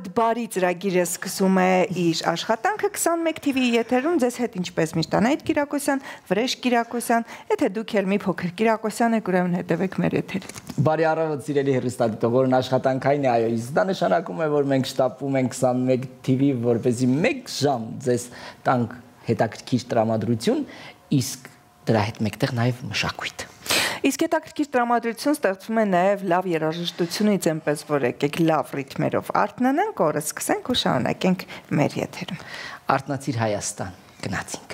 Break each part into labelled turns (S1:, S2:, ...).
S1: Հավդ բարի ծրագիրը սկսում է իր աշխատանքը 21 TV-ի եթերում, ձեզ հետ ինչպես միշտ Անահիտ Կիրակոսյան, Վրեժ Կիրակոսյան, եթե դուք էլ մի փոքր Կիրակոսյան եք, ուրեմն հետևեք մեր եթերին։
S2: Բարի առավոտ սիրելի հեռուստադիտողներ, աշխատանքային է, այո, իսկ դա նշանակում է, որ մենք շտապում ենք 21 TV, որպեսզի 1 ժամ ձեզ տանք հետաքրքիր տրամադրություն, իսկ դրա հետ մեկտեղ նաև մշակույթ։
S1: Իսկ հետաքրքիր տրամադրություն ստեղծվում է նաև լավ երաժշտությունից, այնպես որ եկեք լավ ռիթմերով արթնանանք, օրը սկսենք ու շարունակենք մեր եթերում։
S2: Արթնացիր Հայաստան, գնացինք։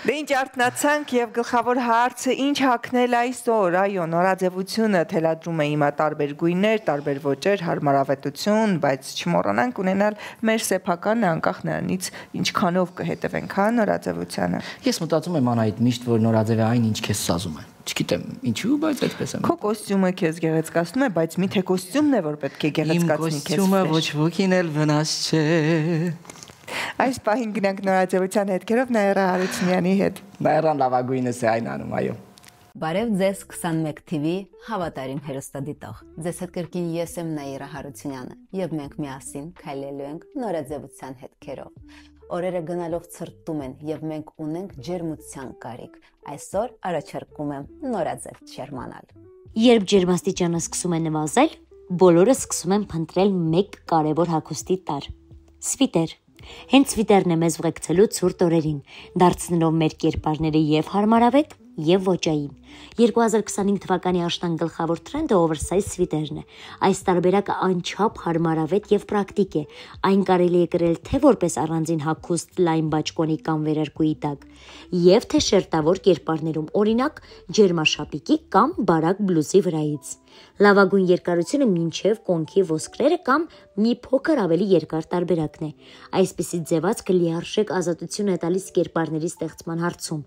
S1: Դե ինչ արթնացանք եւ գլխավոր հարցը ինչ հագնել այսօր, այո, նորաձևությունը թելադրում է հիմա տարբեր գույներ, տարբեր ոճեր, հարմարավետություն, բայց չմոռանանք ունենալ մեր սեփականը անկախ նրանից ինչքանով կհետևենք հա նորաձևությանը։
S2: Ես մտածում եմ Անահիտ միշտ որ նորաձևը այն ինչ քեզ սազում է։ Չգիտեմ ինչու, բայց այդպես եմ։
S1: Քո կոստյումը քեզ գեղեցկացնում է, բայց միթե կոստյումն է որ պետք է գեղեցկացնի քեզ։
S2: Իմ կոստյումը ոչ ոքին էլ վնաս չէ։
S1: Այս պահին գնանք նորաձևության հետքերով Նաիրա Հարությունյանի հետ։
S2: Նաիրան լավագույնս է այն անում, այո։
S3: Բարև ձեզ 21 TV հավատարիմ հեռուստադիտող։ Ձեզ հետ կրկին ես եմ Նաիրա Հարությունյանը եւ մենք միասին քայլելու ենք նորաձևության հետքերով։ Օրերը գնալով ցրտում են եւ մենք ունենք ջերմության կարիք։ Այսօր առաջարկում եմ նորաձև չերմանալ։
S4: Երբ ջերմաստիճանը սկսում է նվազել, բոլորը սկսում են փնտրել մեկ կարևոր հագուստի տար՝ սվիտեր։ Հենց սվիտերն է մեզ ուղեկցելու ցուրտ օրերին, դարձնելով մեր կերպարները եւ հարմարավետ, եւ ոճային։ 2025 թվականի աշտան գլխավոր թրենդը օվերսայզ սվիտերն է։ Այս տարբերակը անչափ հարմարավետ եւ պրակտիկ է։ Այն կարելի է կրել թե որպես առանձին հագուստ լայն բաճկոնի կամ վերարկուի տակ, եւ թե շերտավոր կերպարներում, օրինակ ջերմաշապիկի կամ բարակ բլուզի վրայից։ Լավագույն երկարությունը մինչև կոնքի ոսկրերը կամ մի փոքր ավելի երկար տարբերակն է։ Այսպիսի ձևացքը լիարժեք ազատություն է տալիս կերպարների ստեղծման հարցում։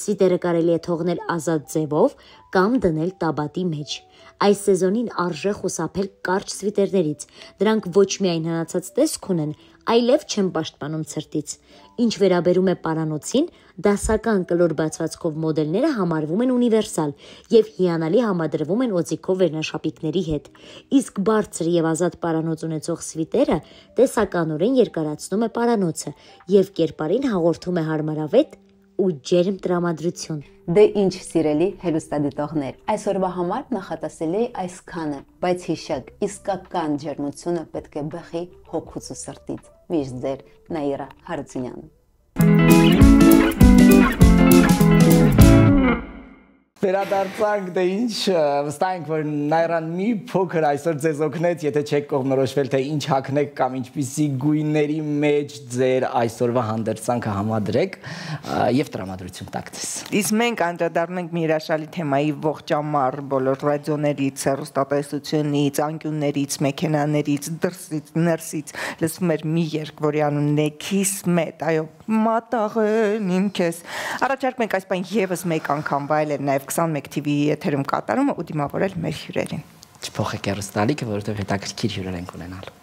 S4: Սվիտերը կարելի է թողնել ազատ ձևով կամ դնել տաբատի մեջ։ Այս սեզոնին արժե խուսափել կարճ սվիտերներից։ Դրանք ոչ միայն հնացած տեսք ունեն, այլև չեն պաշտպանում ցրտից։ Ինչ վերաբերում է պարանոցին, դասական կլոր բացվածքով մոդելները համարվում են ունիվերսալ եւ հիանալի համադրվում են օձիքով վերնաշապիկների հետ։ Իսկ բարձր եւ ազատ պարանոց ունեցող սվիտերը տեսականորեն երկարացնում է պարանոցը եւ կերպարին հաղորդում է հարմարավետ ու ջերմ տրամադրություն։
S3: Դե ինչ սիրելի հեռուստադիտողներ, այսօրվա համար նախատեսելի այսքանը, բայց հիշեք, իսկական ջերմությունը պետք է բխի հոգուց ու սրտից։ Միշտ ձեր Նաիրա Հարությունյանը։
S2: Վերադարձանք, դե ինչ, վստահ ենք, որ Նաիրան մի փոքր այսօր ձեզ օգնեց, եթե չեք կողմնորոշվել, թե ինչ հագնեք կամ ինչպիսի գույների մեջ ձեր այսօրվա հանդերձանքը համադրեք եւ տրամադրություն տաք ձեզ։
S1: Իսկ մենք անդրադառնում ենք մի հրաշալի թեմայի ողջամառ բոլոր ռադիոներից, հեռուստատեսությունից, անկյուններից, մեքենաներից, դրսից, ներսից լսվում էր մի երգ, որի անունն է Kismet, այո, մատաղեն իմ քեզ։ Առաջարկում ենք այս բան եւս մեկ անգամ վայելել նաեւ 21 TV-ի եթերում կատարումը ու դիմավորել մեր հյուրերին։
S2: Չփոխեք հեռուստալիքը, որովհետև հետաքրքիր հյուրեր ենք ունենալ։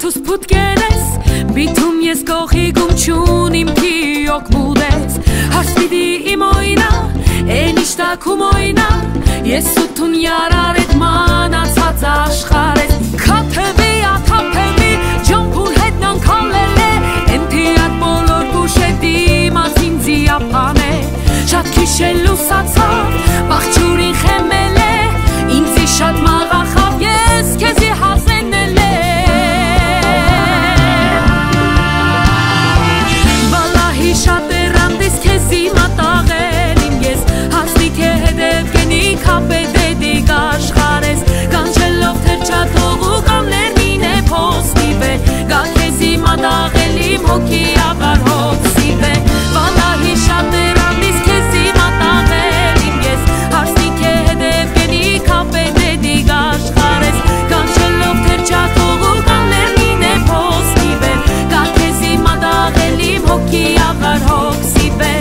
S5: Որդուս պուտկերես Բիթում ես կողի գումչուն իմ պիոք մուդես Հարսպիդի իմ օյնա Են իշտակում օյնա Ես ութուն յարար էտ մանացած աշխարես Կաթևի աթափևի Ջամպուր հետ նանքալել է Ենթիատ բոլոր բուշ է դիմաց ինձի ապան է Շատ քիշ է լուսացավ Բաղջուրին խեմել է Ինձի շատ մաղախավ Ես կեզի հասենել է Բալահի շատ է ռանդիս կեզի մատաղել Իմ ես հասնիք է հետև գենիք հապետ է դիգ աշխարես Կանչելով թրջատող ու կաններնին է փոսնի բե Գա կեզի մատաղել իմ հոգի աղար հոգսի բե Բալահի շատ է ռանդիս կեզի մատաղել Իմ ես հասնիք է հետև գենիք հապետ է դիգ աշխարես Կանչելով թրջատող ու կաններնին է փոսնի բե Գա կեզի մատաղել իմ հոգի աղար հոգսի բե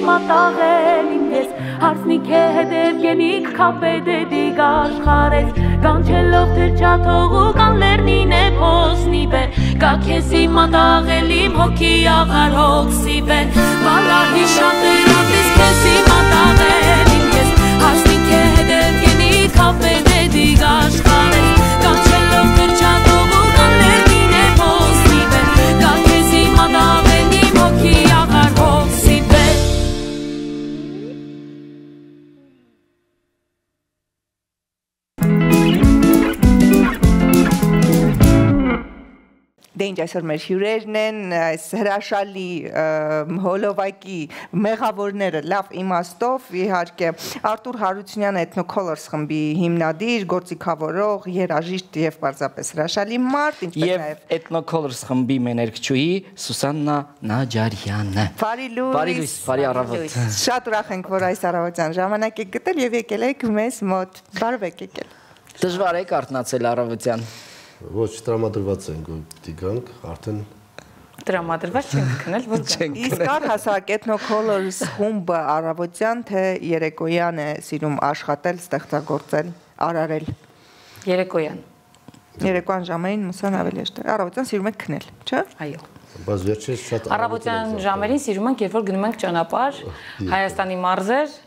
S5: մատաղել իմ ես հարսնիք է հետև գենիք կապետ է դիգ աշխարես կանչելով թրջաթող ու կանլերնին է փոսնի բե կա քեզի մատաղել իմ հոգի աղար հոգսի բե բալահի շատ է ռանդիս քեզի մատաղել իմ ես հարսնիք է հետև գենիք կապետ է դիգ աշխարես կանչելով թրջաթող ու կանլերնին է փոսնի բե կա քեզի մատաղել իմ հոգի աղար հոգսի բե
S1: Դե ինչ այսօր մեր հյուրերն են, այս հրաշալի հոլովակի մեղավորները լավ իմաստով, իհարկե Արտուր Հարությունյանը Ethnocolors խմբի հիմնադիր, գործիքավորող, երաժիշտ եւ պարզապես հրաշալի մարդ, ինչպես նաեւ
S2: Ethnocolors խմբի մեներկչուհի Սուսաննա Նաջարյանը։
S1: Բարի լույս,
S2: բարի առավոտ։
S1: Շատ ուրախ ենք, որ այս առավոտյան ժամանակ եք գտել եւ եկել եք մեզ մոտ։ Բարև եք եկել։
S2: Դժվար է կարտնացել առավոտյան։
S6: Ոչ տրամադրված ենք պիտի գանք, արդեն
S7: տրամադրված չենք քնել, որ գանք։
S1: Իսկ առհասարակ Ethnocolors խումբը առավոտյան թե երեկոյան է սիրում աշխատել, ստեղծագործել, արարել։
S7: Երեկոյան։
S1: Երեկոյան ժամերին մուսան ավելի հեշտ է։ Առավոտյան սիրում եք քնել, չէ՞։
S7: Այո։
S6: Բայց վերջերս շատ
S7: Առավոտյան ժամերին սիրում ենք, երբ որ գնում ենք ճանապարհ, Հայաստանի մարզեր,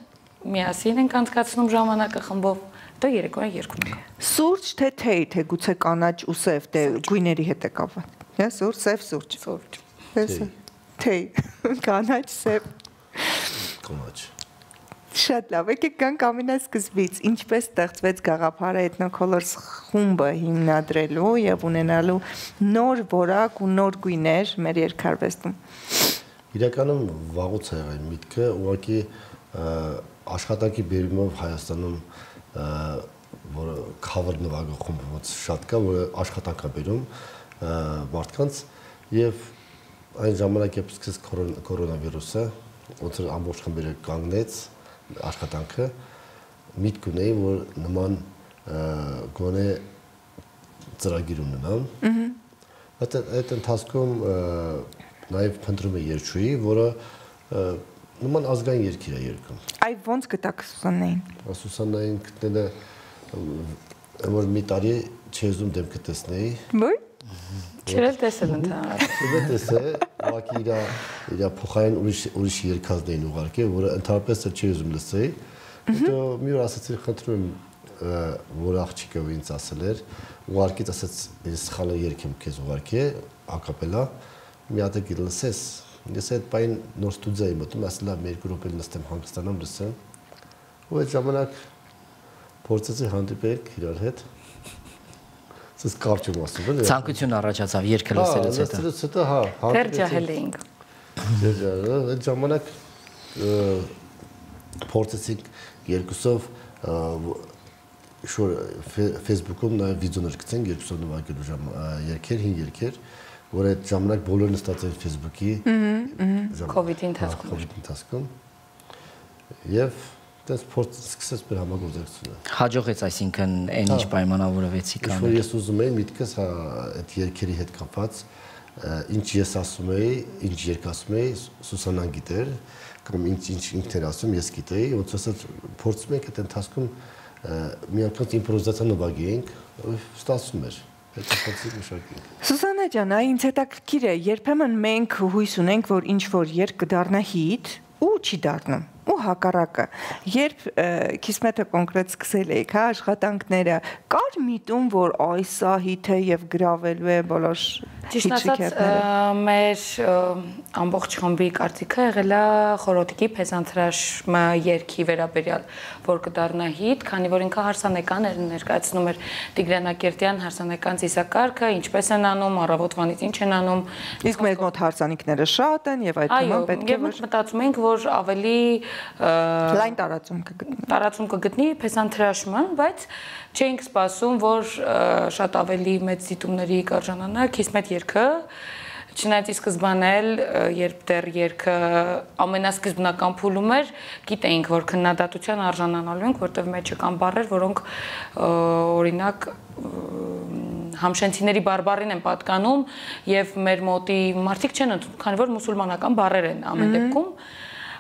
S7: միասին ենք անցկացնում ժամանակը խմբով։ Դա երեկոյան երկում ենք։
S1: Սուրճ թե թեյ, թե գուցե կանաչ ու սև, դե գույների հետ է կապված։ Հա, սուրճ, սև, սուրճ։
S7: Սուրճ։
S1: Թեյ, կանաչ, սև։
S6: կանաչ։
S1: Շատ լավ, եկեք գանք ամենասկզբից, ինչպես ստեղծվեց գաղափարը Ethnocolors խումբը հիմնադրելու եւ ունենալու նոր որակ ու նոր գույներ մեր երկարվեստում։
S6: Իրականում վաղուց է եղել միտքը, ուղղակի աշխատանքի բերումով Հայաստանում որը cover նվագող խումբ ոնց շատ կա, որը աշխատանք է բերում մարդկանց եւ այն ժամանակ երբ սկսեց կորոնավիրուսը, ոնց որ ամբողջ խմբերը կանգնեց աշխատանքը, միտք ունեի, որ նման գոնե ծրագիր ունենամ։ Այդ ընթացքում նաեւ փնտրում եմ երգչուհի, որը նման ազգային երգեր է երգում։
S1: Այ ոնց գտաք Սուսաննային։
S6: Սուսաննային գտնելը որ մի տարի չեզում դեմքը տեսնեի։
S1: Ոյ։
S7: Չերել տեսել ընդհանրապես։
S6: Չէ տեսել, ուղղակի իր փոխային ուրիշ երգազն էին ուղարկել, որը ընդհանրապես չի ուզում լսեի։ Հետո մի օր ասացի, խնդրում եմ, որ աղջիկը ինձ ասել էր, ուղարկեց, ասաց, ես սխալ երգ եմ քեզ ուղարկել, ակապելա, մի հատ եկի լսես։ Ես այդ պայն նոր ստուդիա եմ մտնում, ասել եմ երկու րոպե նստեմ հանգստանամ լսեմ։ Ու այդ ժամանակ փորձեցի հանդիպել իրար հետ։ Սս կարճ եմ ասում, էլի։
S2: Ցանկություն առաջացավ երգը լսելուց հետո։
S6: Լսելուց հետո, հա,
S7: Դեռ ջահել էինք։
S6: այդ ժամանակ փորձեցինք երկուսով շուտ Facebook-ում նաև վիդեոներ գցենք, երբ սա նվագելու երկեր, 5 երկեր, որ այդ ժամանակ բոլորն ստացել Facebook-ի
S7: COVID-ի ընթացքում
S6: եւ դες փորձ սկսեց մեր համագործակցությունը։
S2: Հաջողեց, այսինքն այն ինչ պայմանավորվեցիք անել։
S6: Ես ուզում եի միտքս այդ երկերի հետ կապված ինչ ես ասում էի, ինչ երկ ասում էի, Սուսանան գիտեր, կամ ինչ ինքն էր ասում, ես գիտեի, ոնց ասած փորձում ենք այդ ընթացքում մի անգամ իմպրովիզացիա նվագեինք, ստացվում էր։
S1: Սուսանա ջան, ինձ հետաքրքիր է, երբեմն մենք հույս ունենք, որ ինչ որ երկ կդառնա հիթ, ու չի դառնում։ Ու հակառակը, երբ Քիսմեթը կոնկրետ սկսել եք, հա, աշխատանքները, կար միտում, որ այս սա հիթ է եւ գրավելու է բոլոր
S7: Ճիշտ ասած, մեր ամբողջ խմբի կարծիքը եղել է խորոտիկի փեզանտրաշմը երգի վերաբերյալ, որ կդառնա հիթ, քանի որ ինքը հարսանեկան էր ներկայացնում էր Տիգրանակերտյան հարսանեկան ծիսակարգը, ինչպես են անում, առավոտվանից ինչ են անում։
S1: Իսկ մեր մոտ հարսանիքները շատ են եւ այդ թվում պետք է
S7: որ մտածում ենք, որ ավելի
S1: լայն տարածում
S7: կգտնի փեզանտրաշմը, բայց չենք սպասում, որ շատ ավելի մեծ դիտումների կարժանանա Քիսմեթ երգը, չնայած ի սկզբանե երբ դեռ երգը ամենասկզբնական փուլում էր, գիտեինք, որ քննադատության արժանանալու ենք, որտեղ մեջը կան բառեր, որոնք օրինակ համշենցիների բարբառին են պատկանում եւ մեր մոտի մարդիկ չեն ընդունում, քանի որ մուսուլմանական բառեր են ամեն դեպքում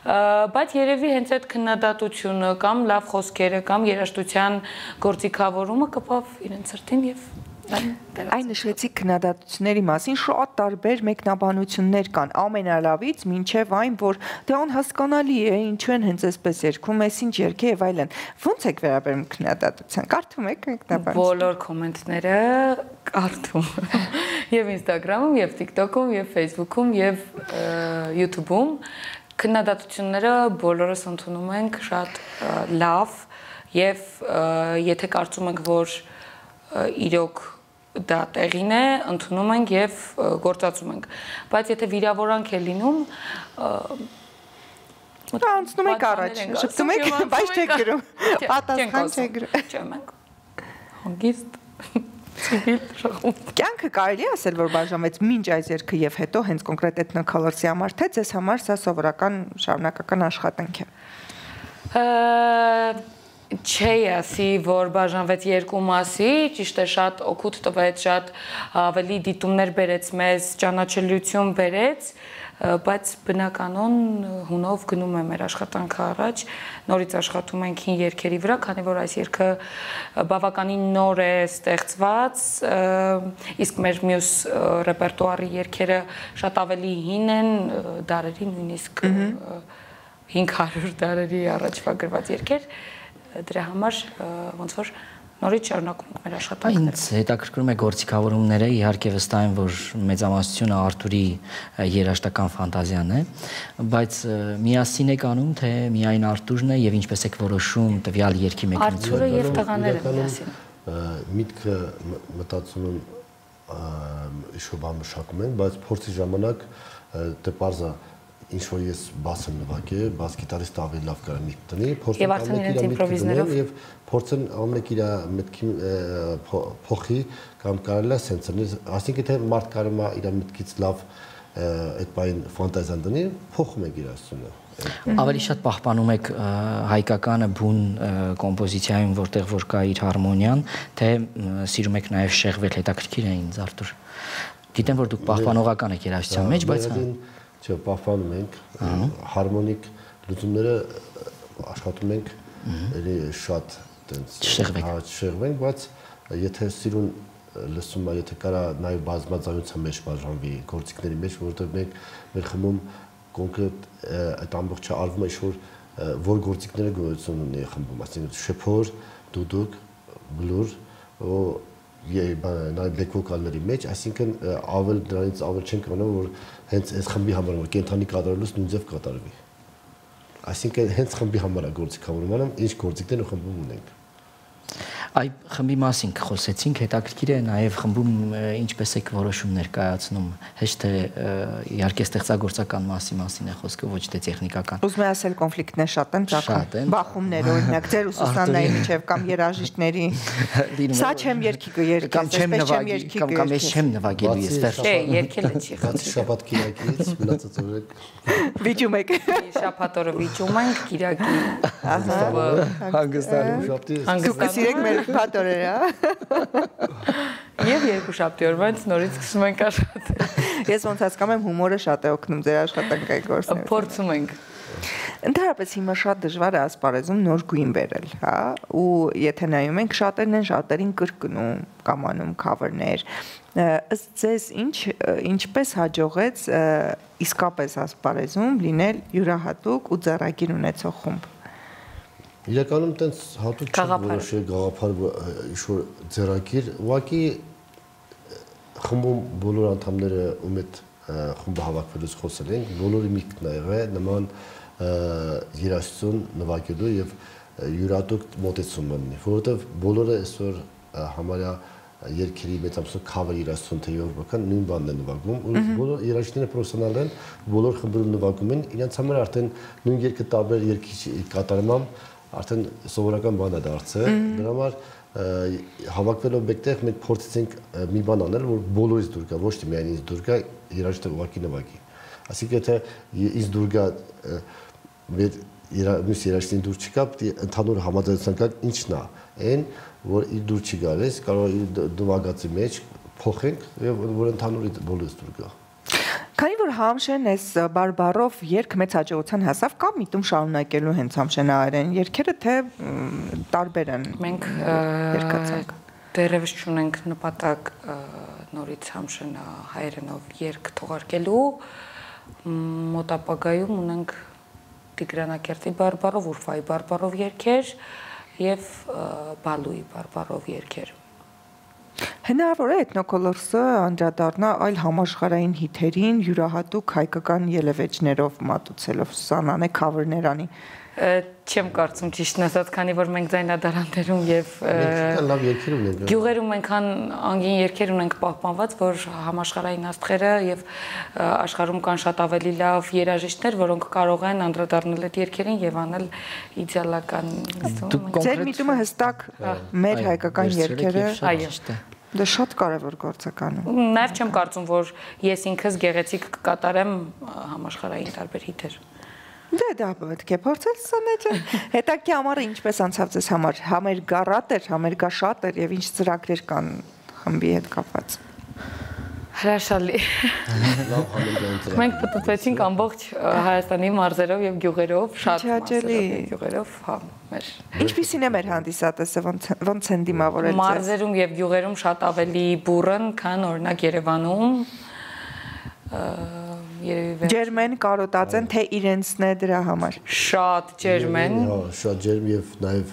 S7: բայց երևի հենց այդ քննադատությունը կամ լավ խոսքերը կամ երաժշտության գործիքավորումը կպավ իրենց սրտին եւ
S1: այն նշեցիք քննադատությունների մասին շատ տարբեր մեկնաբանություններ կան ամենալավից մինչև այն որ դե անհասկանալի է ինչու են հենց այսպես երգում ես ինչ երգ է եւ այլն ո՞նց եք վերաբերում քննադատության կարդում եք մեկնաբանություն
S7: բոլոր կոմենտները կարդում եւ Instagram-ում եւ TikTok-ում եւ Facebook-ում եւ YouTube-ում քննադատությունները բոլորս ընդունում ենք շատ լավ եւ եթե կարծում ենք որ իրոք դա տեղին է ընդունում ենք եւ գործածում ենք բայց եթե վիրավորանք է լինում
S1: անցնում եք առաջ շփվում եք բայց չեք գրում պատասխան չեք գրում
S7: չեմ ենք հանգիստ
S1: Կյանքը կարելի է ասել, որ բաժանվեց մինչ այս երգը եւ հետո հենց կոնկրետ Ethno-Colors-ի համար, թե ձեզ համար սա սովորական շարունակական աշխատանք է։
S7: Չէ, ասի, որ բաժանվեց երկու մասի, ճիշտ է շատ օգուտ տվեց, շատ ավելի դիտումներ բերեց մեզ, ճանաչելիություն բերեց, բայց բնականon հունով գնում է մեր աշխատանքը առաջ, նորից աշխատում ենք հին երգերի վրա, քանի որ այս երգը բավականին նոր է ստեղծված, իսկ մեր մյուս ռեպերտուարի երգերը շատ ավելի հին են, դարերի նույնիսկ 500 դարերի առաջվա գրված երգեր, դրա համար ոնց որ նորից շարունակում ենք մեր աշխատանքները։
S2: Ինձ հետաքրքրում է գործիքավորումները, իհարկե վստահ եմ, որ մեծամասնությունը Արտուրի երաժշտական ֆանտազիան է, բայց միասին եք անում, թե միայն Արտուրն է եւ ինչպես եք որոշում տվյալ երգի մեկնությունը։
S7: Արտուրը եւ տղաները միասին։
S6: Միտքը մտածում եմ ինչ-որ բան մշակում են, բայց փորձի ժամանակ դե պարզա ինչ որ ես բաս եմ նվագել, բաս գիտարիստը ավելի լավ կարող է միտք տնի, փորձեմ ամենը իմպրովիզներով եւ փորձեն ամենը իր մտքի փոխի կամ կարելի է սենց լինի, ասինքն թե մարդ կարող է իր մտքից լավ այդ բան ֆանտազիան դնի, փոխում է իրացությունը։
S2: Ավելի շատ պահպանում եք հայկականը բուն կոմպոզիցիայում, որտեղ որ կա իր հարմոնիան, թե սիրում եք նաեւ շեղվել, հետաքրքիր է ինձ Արտուր։ Գիտեմ որ դուք պահպանողական եք երաժշտության մեջ, բայց
S6: Չէ, պահպանում ենք հարմոնիկ լուծումները աշխատում ենք էլի շատ տենց շեղվենք, բայց եթե սիրուն լսում է, եթե կարա նաև բազմազանության մեջ բաժանվի գործիքների մեջ, որովհետև մենք մեր խմբում կոնկրետ այդ ամբողջը արվում է որ գործիքները գոյություն ունի խմբում, այսինքն շեփոր, դուդուկ, բլուր, նաև բեք վոկալների մեջ, այսինքն ավել դրանից ավել չենք անում, որ հենց այս խմբի համար որ կենթանի կատարելուց նույն ձև կատարվի։ Այսինքն հենց խմբի համար է գործիքավորումը, ինչ գործիքներ ու խմբում ունենք։
S2: Այ խմբի մասին խոսեցինք, հետաքրքիր է նաև խմբում ինչպես եք որոշումներ կայացնում, հեշտ է իհարկե ստեղծագործական մասին է խոսքը, ոչ թե տեխնիկական։
S1: Ուզում եմ ասել կոնֆլիկտներ շատ են ծագում։ Բախումներ օրինակ ձեր ուսուցանայի միջև կամ երաժիշտների։ Սա չեմ երգի երգես, այսպես չեմ երգի
S2: կամ ես չեմ նվագելու ես վերջ։
S7: Չէ, երգել է չի։
S6: Բացի շաբաթ կիրակից մնացած օրեք
S1: վիճում եք։
S7: Շաբաթ օրը վիճում ենք, Կիրակի
S2: Հանգստանում։
S1: Դուք կսիրեք մեր շաբաթ օրերը,
S7: Եվ երկուշաբթի օրվա նորից սկսում ենք աշխատել։
S1: Ես ոնց հասկանում եմ հումորը շատ է օգնում ձեր աշխատանքային գործերում։
S7: Փորձում ենք։
S1: Ընդհանրապես հիմա շատ դժվար է ասպարեզում նոր գույն բերել, հա, ու եթե նայում ենք շատերին կրկնում կամ անում cover-ներ, ըստ ձեզ ինչպես հաջողեց իսկապես ասպարեզում լինել յուրահատուկ ու ձեռագիր ունեցող խումբ։
S6: Իրականում տենց հատուկ չի որոշել գաղափար ինչ-որ ձեռագիր, ուղղակի խմբում բոլոր անդամները ում այդ խումբը հավաքվելուց խոսել ենք, բոլորի միտքն ա եղել նման երաժշտություն նվագելու եւ յուրահատուկ մոտեցում ունի, որովհետեւ բոլորը այսօր համարյա երկերի մեծամասնություն cover երաժշտություն թե եվրոպական նույն բանն են նվագում, ու բոլոր երաժիշտները պրոֆեսիոնալ են, բոլոր խմբերում նվագում են, իրենց համար արդեն նույն երգը տարբեր երգի կատարմամբ արդեն սովորական բան է դարձել, դրա համար հավաքվելով մեկտեղ մենք փորձեցինք մի բան անել, որ բոլորից դուր գա, ոչ թե միայն ինձ դուր գա, երաժիշտը ուղղակի նվագի։ Այսինքն եթե ինձ դուր գա մեր մյուս երաժիշտին դուր չկա, ընդհանուր համաձայնության կա ինչն է, այն որ իր դուր չի գալիս, կարող է նվագածի մեջ փոխենք եւ որ ընդհանուրից բոլորից դուր գա։
S1: Քանի որ Համշեն այս բարբառով երգ մեծ հաջողության հասավ, կամ միտում շարունակելու հենց Համշենահայերեն երգերը թե տարբեր են։
S7: Մենք դեռևս չունենք նպատակ նորից Համշենահայերենով երգ թողարկելու, մոտ ապագայում ունենք Տիգրանակերտի բարբառով, Ուրֆայի բարբառով երգեր եւ Բալուի բարբառով երգեր։
S1: Հնարավոր է էթնոկոլորսը անդրադառնա այլ համաշխարհային հիթերին յուրահատուկ հայկական ելևէջներով մատուցելով Սանանե cover-ներ անի։
S7: Չեմ կարծում ճիշտն ասած, քանի որ մենք ձայնադարաններում եւ
S6: լավ երգեր ունենք։
S7: Գյուղերում այնքան անգին երգեր ունենք պահպանված, որ համաշխարհային աստղերը եւ աշխարհում կան շատ ավելի լավ երաժիշտներ, որոնք կարող են անդրադառնալ այդ երգերին եւ անել իդեալական։
S1: Ձեր միտումը հստակ մեր հայկական երգերը,
S7: այո։
S1: Դա շատ կարևոր գործական է։
S7: Նաեւ չեմ կարծում, որ ես ինքս գեղեցիկ կկատարեմ համաշխարհային տարբեր հիթեր։
S1: Դա պետք է փորձել Սանեջը։ Հետաքրքիր ամառը ինչպես անցավ ձեզ համար։ Համերգառատ էր, համերգաշատ էր եւ ինչ ծրագրեր կան խմբի հետ կապված։
S7: Հրաշալի։
S6: Լավ համերգային ծրագիր։
S7: Մենք պատտվեցինք ամբողջ Հայաստանի մարզերով եւ գյուղերով, շատ գյուղերով, հա, մեր։
S1: Ինչպիսին է մեր հանդիսատեսը, ոնց են դիմավորել ձեզ։
S7: Մարզերում եւ գյուղերում շատ ավելի բուրըն, քան օրինակ Երևանում։
S1: Ջերմեն կարոտած են, թե իրենցն է դրա համար։
S7: Շատ ջերմեն։
S6: Հա, շատ ջերմ եւ նաեւ,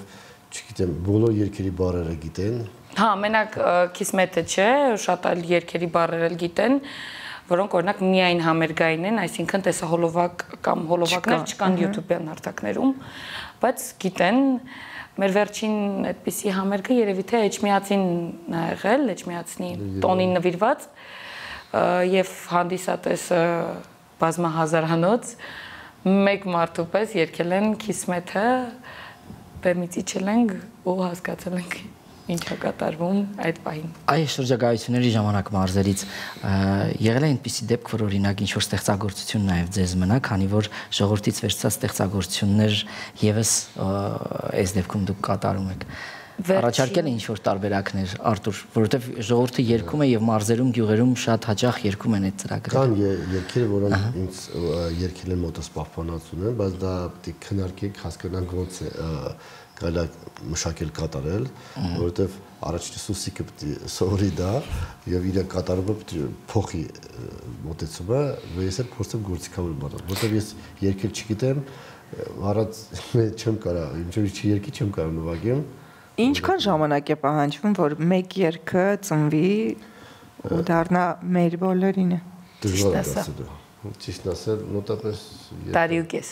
S6: չգիտեմ, բոլոր երգերի բառերը գիտեն։
S7: Հա, մենակ Քիսմետը չէ, շատ այլ երգերի բառեր էլ գիտեն, որոնք օրինակ միայն համերգային են, այսինքն տեսահոլովակ կամ հոլովակներ չկան YouTube-յան հարթակներում, բայց գիտեն։ Մեր վերջին այդպիսի համերգը երևի թե Էջմիածին ա եղել, Էջմիածնի տոնին նվիրված եւ հանդիսատեսը բազմահազարանոց մեկ մարդու պես երգել են Քիսմեթը, բեմից իջել ենք ու հասկացել ենք ինչ է կատարվում այդ պահին։
S2: Այս շրջագայությունների ժամանակ մարզերից եղել է այնպիսի դեպք, որ օրինակ ինչ որ ստեղծագործություն նաև ձեզ մնա, քանի որ ժողովրդից վերցած ստեղծագործություններ եւս այս դեպքում դուք կատարում եք։ Առաջարկել է ինչ որ տարբերակներ Արտուր, որովհետև ժողովուրդը երգում է եւ մարզերում, գյուղերում շատ հաճախ երգում են այդ ծրագրերը։
S6: Կան երգեր, որոնք ինձ երգել են մոտս պահպանած ունեն, բայց դա պետք է քննարկենք, հասկանանք ոնց է կարելի մշակել կատարել, որովհետև առաջին սուսիկը պետք է սովորի դա եւ իր կատարումը պետք է փոխի մոտեցումը, ես էլ փորձեմ գործիքավոր բանալ, որովհետև ես երգել չգիտեմ, առանց չեմ կարող, ինչ-որ չի չեմ կարող նվագեմ։
S1: Ինչքան ժամանակ է պահանջվում, որ մեկ երգը ծնվի ու դառնա մեր բոլորինը։
S6: Դժվար է ասել։ Ճիշտ ասել, մոտավորապես
S7: տարի ու կես։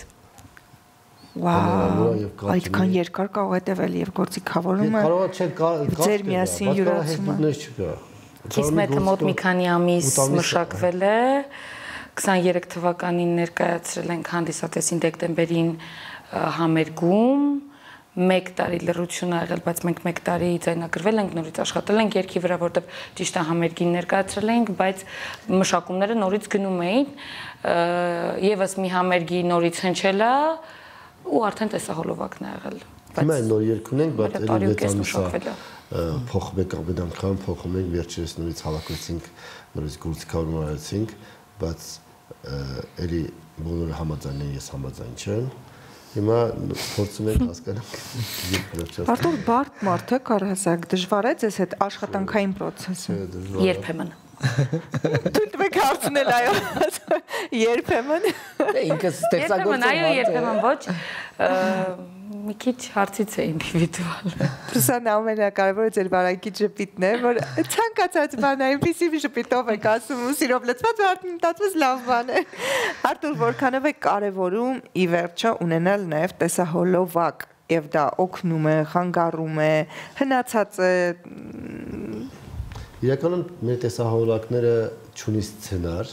S1: Այդքան երկար կարող է տևել եւ գործիքավորումը։ Ձեր միասին յուրացումը։
S7: Քիսմեթը մոտ մի քանի ամիս մշակվել է 23 թվականին ներկայացրել ենք հանդիսատեսին դեկտեմբերին համերգում 1 տարի լռություն ա եղել, բայց մենք 1 տարի ձայնագրվել ենք, նորից աշխատել ենք երգի վրա, որտեղ ճիշտ է համերգին ներկայացրել ենք, բայց մշակումները նորից գնում էին, եւս մի համերգի նորից հնչել է ու արդեն տեսահոլովակն ա եղել։
S6: Հիմա նոր երգ ունենք, բայց էլի 6 ամիս փոխում ենք ամեն անգամ, փոխում ենք, վերջերս նորից հավաքվեցինք, նորից գործիքավորում արեցինք, բայց էլի բոլորը համաձայն են, ես համաձայն չեմ։ Հիմա փորձում ենք հասկանալ։
S1: Արտուր բարդ մարդ է կարասակ, դժվար է ձեզ հետ աշխատանքային process-ը։
S7: Երբեմն։
S1: Թույլ տվեք հարցնել այո։ Երբեմն։
S2: Ինքս ստեղծագործում
S7: այո, երբեմն ոչ։ Մի քիչ հարցից է ինդիվիդուալ։
S1: Սան ամենակարևորը ձեր վարակի ժպիտն է, որ ցանկացած բան այնպեսի ժպիտով եք ասում ու սիրով լցված ու արդեն մտածում լավ բան է։ Արտուր, որքանով է կարևորում ի վերջո ունենալ նաև տեսահոլովակ, եւ դա օգնում է, խանգարում է, հնացած է։
S6: Իրականում մեր տեսահոլովակները չունի սցենար,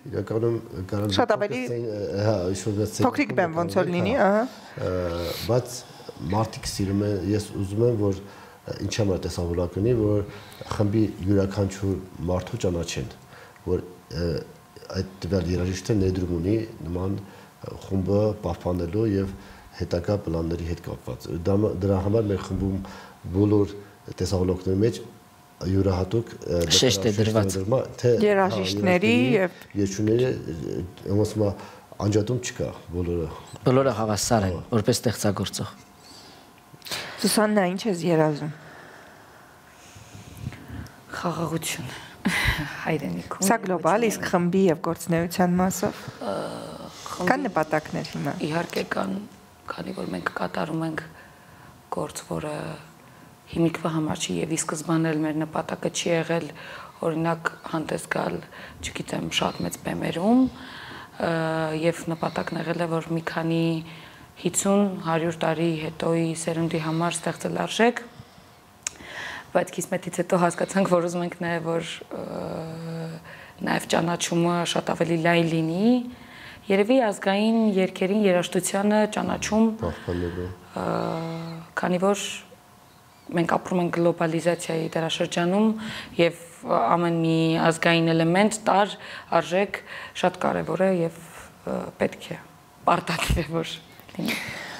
S6: իրականում կարող
S1: շատ ավելի փոքրիկ բան ոնց որ լինի,
S6: բայց մարդիկ սիրում են, ես ուզում եմ, որ ինչ համար տեսահոլովակ ունի, որ խմբի յուրաքանչյուր մարդու ճանաչեն, որ այդ տվյալ երաժիշտը ներդրում ունի նման խումբը պահպանելու եւ հետագա պլանների հետ կապված։ Դրա համար մեր խմբում բոլոր տեսահոլովակների մեջ յուրահատուկ
S2: շեշտ է դրված
S1: երաժիշտների եւ
S6: երգչուհիների ոնց անջատում չկա
S2: բոլորը հավասար են որպես ստեղծագործող
S1: Սուսաննա ինչ ես երազում
S7: խաղաղություն հայրենիքում
S1: Սա գլոբալ իսկ խմբի եւ գործնեության մասով կան նպատակներ հիմա
S7: իհարկե կան քանի որ մենք կատարում ենք գործ որը հիմիկվա համար չի եւ ի սկզբանե մեր նպատակը չի եղել օրինակ հանդես գալ, չգիտեմ, շատ մեծ բեմերում եւ նպատակն եղել է որ մի քանի 50-100 տարի հետոյի սերունդի համար ստեղծել արժեք բայց քիսմետից հետո հասկացանք որ ուզում ենք նաեւ որ նաեւ ճանաչումը շատ ավելի լայն լինի երևի ազգային երգերին երաժշտությանը ճանաչում քանի որ մենք ապրում ենք գլոբալիզացիայի դարաշրջանում եւ ամեն մի ազգային էլեմենտ տար արժեք շատ կարեւոր է եւ պետք է պարտադիր է որ լինի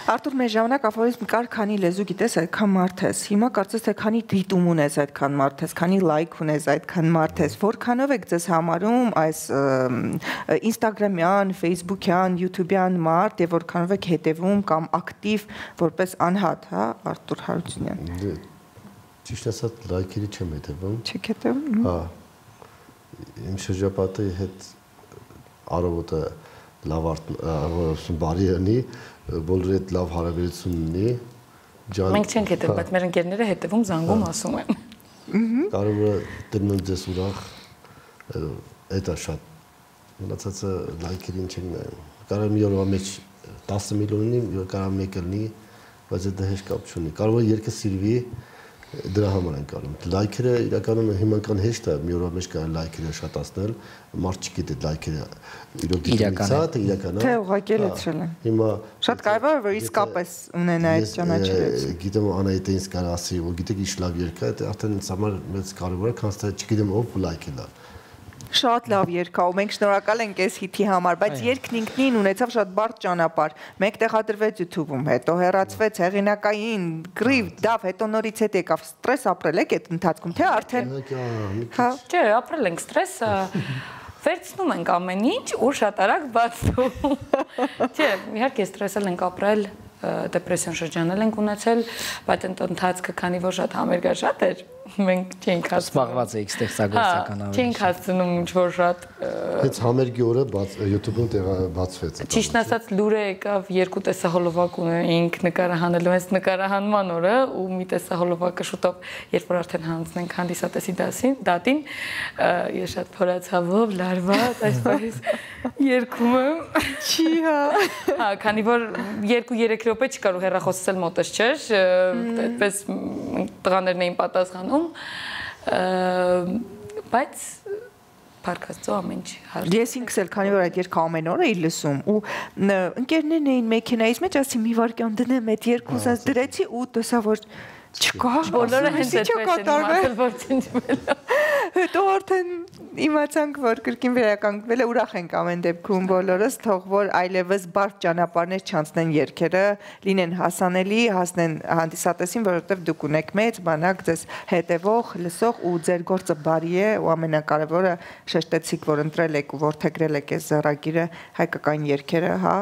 S1: Արտուր մեր ժամանակ աֆորիզմ կար քանի լեզու գիտես այդքան մարդ ես հիմա կարծես թե քանի դիտում ունես այդքան մարդ ես քանի լայք ունես այդքան մարդ ես որքանով եք ձեզ համարում այս Instagram-յան, Facebook-յան, YouTube-յան մարդ եւ որքանով եք հետեւում կամ ակտիվ որպես անհատ, հա, Արտուր Հարությունյան։
S6: Ճիշտ ասած լայքերի չեմ հետեւում։
S1: Չեք հետեւում։
S6: Հա։ Իմ շրջապատի հետ առավոտը լավ բարի ունի բոլորի հետ լավ հարաբերություն ունի
S7: Մենք չենք հետևում, բայց մեր ընկերները հետևում զանգում ասում են
S6: Կարող է դնում ձեզ ուրախ դա շատ մնացածը լայքերին չեն նայում Կարող մի օրվա մեջ 10 միլիոն լինի, կարող մեկը լինի, բայց դա հեշտ կապ չունի Կարող է երկը սիրվի դրա համար են կարում լայքերը իրականում հիմնական հեշտ է մի օրվա մեջ կարող լայքերը շատացնել մարդ չգիտի լայքերը իրական
S1: թե ուղղակի լցրել են
S6: հիմա
S1: շատ կարևոր է որ իսկապես ունեն այդ ճանաչելիությունը
S6: գիտեմ Անահիտը ինձ կարող ասի որ գիտեք ինչ լավ երգ է դա արդեն ինձ համար մեծ կարևոր է քան թե չգիտեմ ով լայքել է
S1: Շատ լավ երգ է ու մենք շնորհակալ ենք այս հիթի համար, բայց երգն ինքնին ունեցավ շատ բարդ ճանապարհ։ Մեկ տեղադրվեց YouTube-ում, հետո հեռացվեց հեղինակային, գրիվ, դավ, հետո նորից հետ եկավ ստրես ապրել եք այդ ընթացքում, թե արդեն
S7: Հա, չէ, ապրել ենք ստրեսը, վերցնում ենք ամեն ինչ ու շատ արագ բացում։ Չէ, իհարկե ստրեսել ենք ապրել, դեպրեսիոն շրջանել ենք ունեցել, բայց այդ ընթացքը քանի որ շատ համերգաշատ էր, մենք չենք հասցնում։
S2: Սպաղված էիք ստեղծագործական ավելի։
S7: Չենք հասցնում ինչ-որ շատ
S6: Հենց համերգի օրը YouTube-ում բացվեց։
S7: Ճիշտն ասած լուրը եկավ երկու տեսահոլովակ ունեինք նկարահանելու հենց նկարահանման օրը ու մի տեսահոլովակը շուտով երբ որ արդեն հանձնենք հանդիսատեսի դատին ես շատ փորացավով լարված այսպես երկում եմ
S1: Չի հա
S7: քանի որ 2-3 րոպե չկար ու հեռախոսել մոտս չէր այդպես տղաներն էին պատասխանում բայց Փարքաստո ամեն ինչ հարց
S1: Ես ինքս էլ քանի որ այդ երգը ամեն օր էի լսում ու ընկերներն էին մեքենայից մեջ ասի մի վարքյան դնեմ այդ երկուսը դրեցի ու տեսա որ չկա
S7: բոլորը հենց այդպես են իմացել որ ցնցվել
S1: հետո արդեն իմացանք որ կրկին վերականգնվել է ուրախ ենք ամեն դեպքում բոլորս թող որ այլևս բարդ ճանապարհներ չանցնեն երգերը լինեն հասանելի հասնեն հանդիսատեսին որովհետև դուք ունեք մեծ բանակ ձեզ հետևող լսող ու ձեր գործը բարի է ու ամենակարևորը շեշտեցիք որ ընտրել եք ու որդեգրել եք այս զառագիրը հայկական երգերը հա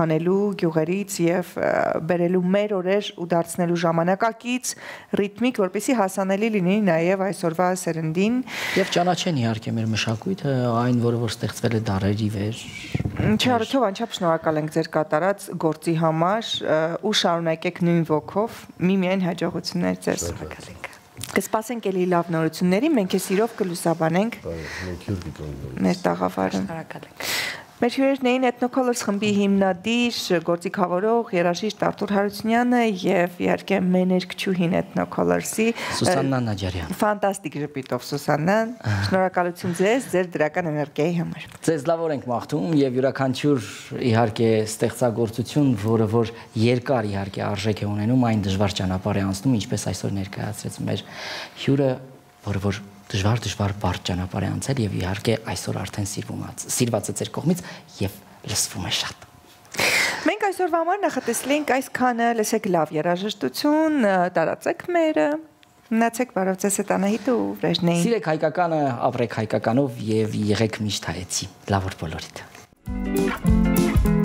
S1: հանելու գյուղերից եւ բերելու մեր օրեր ու դարձնելու ժամանակակից ռիթմիկ որպեսզի հասանելի լինի նաեւ այսօրվա սերնդին
S2: եւ ճանաչեն իհարկե մեր մշակույթը այն որը որ ստեղծվել է դարերի վեր
S1: Չարոթով անչափ շնորհակալ ենք ձեր կատարած գործի համար ու շարունակեք նույն ոգով միմիայն հաջողություններ ձեզ շնորհակալ ենք Կսպասենք էլի լավ նորությունների մենք է սիրով կլուսաբանենք
S6: մենք հյուր կգանք
S1: մեր տաղավարը
S7: շնորհակալ ենք
S1: Մեր հյուրերն էին Ethnocolors խմբի հիմնադիր, գործիքավորող Երաժիշտ Արթուր Հարությունյանը եւ իհարկե մեներկչուհին Ethnocolors-ի
S2: Սուսաննա Նաջարյան։
S1: Ֆանտաստիկ ժպիտով Սուսաննան։ Շնորհակալություն ձեզ, ձեր դրական էներգիայի համար։
S2: Ձեզ լավ ենք մաղթում եւ յուրաքանչյուր իհարկե ստեղծագործություն, որը որ երկար իհարկե արժեք է ունենում, այն դժվար ճանապարհ է անցնում, ինչպես այսօր ներկայացրեց մեր հյուրը, որը որ դժվար բարդ ճանապարհ է անցել եւ իհարկե այսօր արդեն սիրված է ձեր կողմից եւ լսվում է շատ։
S1: Մենք այսօրվա համար նախատեսել ենք այսքանը, լսեք լավ երաժշտություն, տարածեք մերը, մնացեք բարով ձեզ հետ Անահիտը ու Վրեժնեին։
S2: Սիրեք հայկականը, ապրեք հայկականով եւ եղեք միշտ հայեցի։ Լավ որ բոլորիդ։